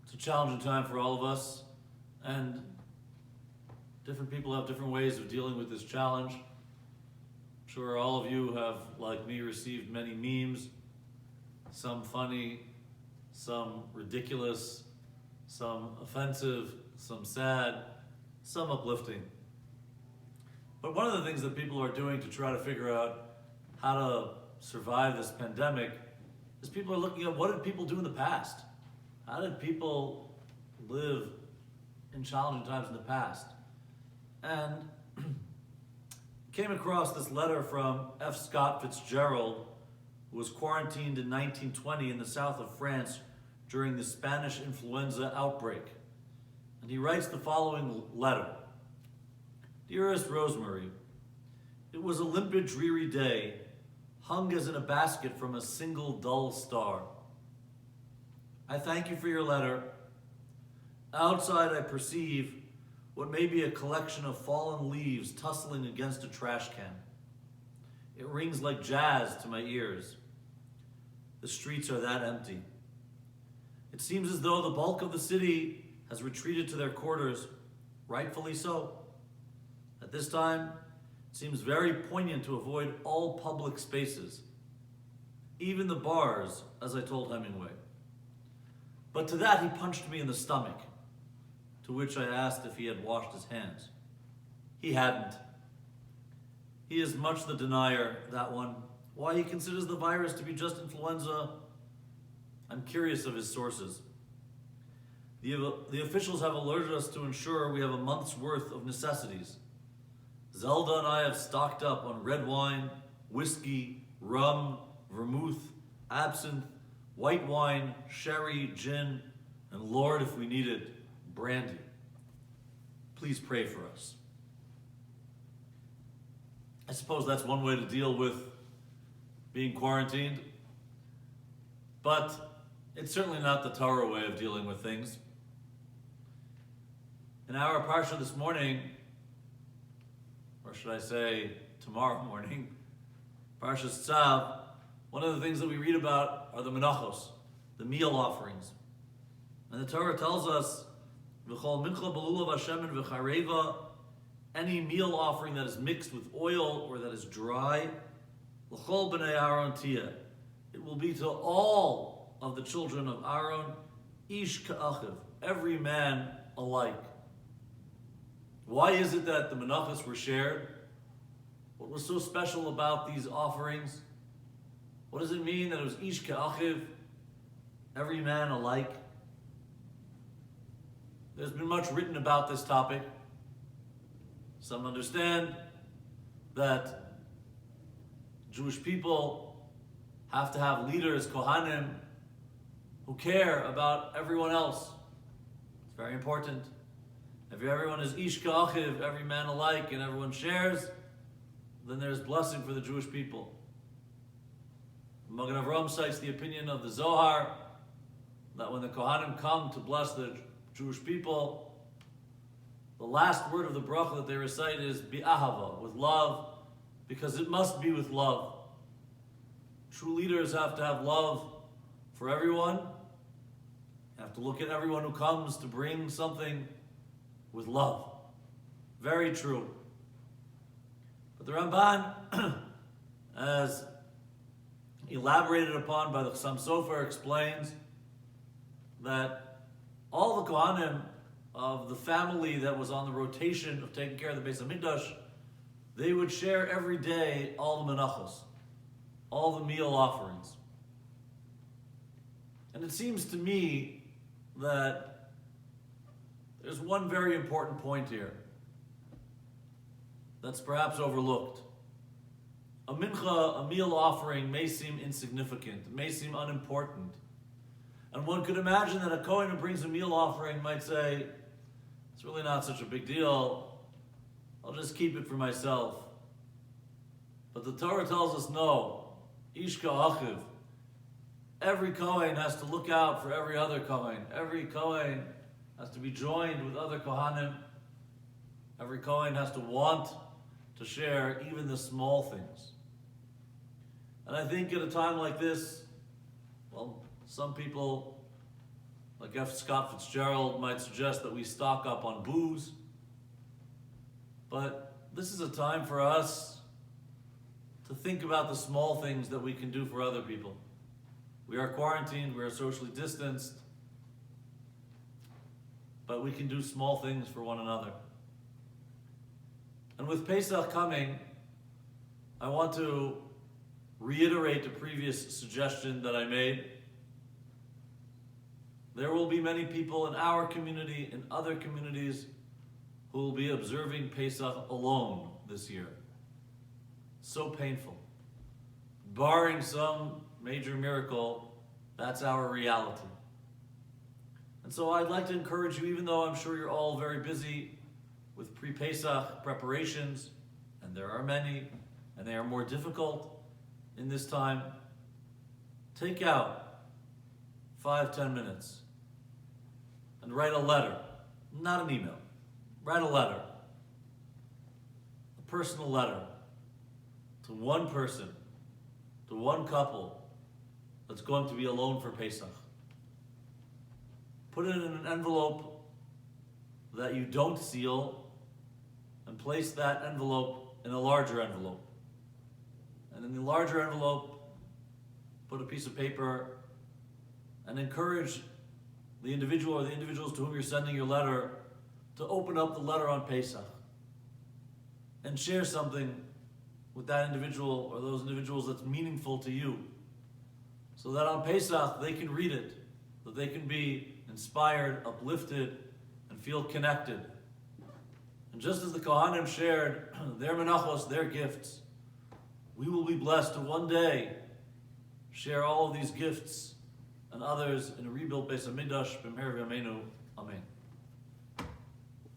It's a challenging time for all of us, and different people have different ways of dealing with this challenge. I'm sure all of you have, like me, received many memes, some funny, some ridiculous, some offensive, some sad, some uplifting. But one of the things that people are doing to try to figure out how to survive this pandemic is people are looking at what did people do in the past? How did people live in challenging times in the past? And came across this letter from F. Scott Fitzgerald, who was quarantined in 1920 in the south of France during the Spanish influenza outbreak. And he writes the following letter. Dearest Rosemary, it was a limpid, dreary day, hung as in a basket from a single dull star. I thank you for your letter. Outside I perceive what may be a collection of fallen leaves tussling against a trash can. It rings like jazz to my ears. The streets are that empty. It seems as though the bulk of the city has retreated to their quarters, rightfully so. At this time, it seems very poignant to avoid all public spaces, even the bars, as I told Hemingway. But to that he punched me in the stomach, to which I asked if he had washed his hands. He hadn't. He is much the denier, that one. Why he considers the virus to be just influenza, I'm curious of his sources. The officials have alerted us to ensure we have a month's worth of necessities. Zelda and I have stocked up on red wine, whiskey, rum, vermouth, absinthe, white wine, sherry, gin, and Lord, if we need it, brandy. Please pray for us. I suppose that's one way to deal with being quarantined, but it's certainly not the Torah way of dealing with things. In our Parshat this morning, or should I say tomorrow morning, Parshat Tzav, one of the things that we read about are the menachos, the meal offerings. And the Torah tells us, V'chol mincha b'lulav hashemen v'chareva, any meal offering that is mixed with oil or that is dry, l'chol b'nei Aaron tiyeh, it will be to all of the children of Aaron, ish ka'achiv, every man alike. Why is it that the menachos were shared? What was so special about these offerings? What does it mean that it was ish ka'achiv, every man alike? There's been much written about this topic. Some understand that Jewish people have to have leaders, kohanim, who care about everyone else. It's very important. If everyone is ish ka'achiv, every man alike, and everyone shares, then there's blessing for the Jewish people. Magen Avraham cites the opinion of the Zohar that when the Kohanim come to bless the Jewish people, the last word of the bracha that they recite is bi'ahava, with love, because it must be with love. True leaders have to have love for everyone. You have to look at everyone who comes to bring something with love. Very true. But the Ramban, as elaborated upon by the Chassam Sofer, explains that all the Kohanim of the family that was on the rotation of taking care of the Beis HaMikdash, they would share every day all the menachos, all the meal offerings. And it seems to me that there's one very important point here that's perhaps overlooked. A mincha, a meal offering, may seem insignificant, may seem unimportant. And one could imagine that a Kohen who brings a meal offering might say, it's really not such a big deal, I'll just keep it for myself. But the Torah tells us no, ish ka'achiv. Every Kohen has to look out for every other Kohen. Every Kohen has to be joined with other Kohanim. Every Kohen has to want to share even the small things. And I think at a time like this, well, some people, like F. Scott Fitzgerald might suggest that we stock up on booze. But this is a time for us to think about the small things that we can do for other people. We are quarantined, we are socially distanced, but we can do small things for one another. And with Pesach coming, I want to reiterate the previous suggestion that I made. There will be many people in our community, in other communities, who will be observing Pesach alone this year. So painful. Barring some major miracle, that's our reality. And so I'd like to encourage you, even though I'm sure you're all very busy with pre-Pesach preparations, and there are many, and they are more difficult in this time, take out 5-10 minutes and write a letter, not an email. Write a letter, a personal letter, to one person, to one couple that's going to be alone for Pesach. Put it in an envelope that you don't seal, and place that envelope in a larger envelope. And in the larger envelope, put a piece of paper and encourage the individual or the individuals to whom you're sending your letter to open up the letter on Pesach and share something with that individual or those individuals that's meaningful to you, so that on Pesach they can read it, that they can be inspired, uplifted, and feel connected. And just as the Kohanim shared their menachos, their gifts, we will be blessed to one day share all of these gifts and others in a rebuilt Beis HaMikdash b'meher v'yameinu. Amen.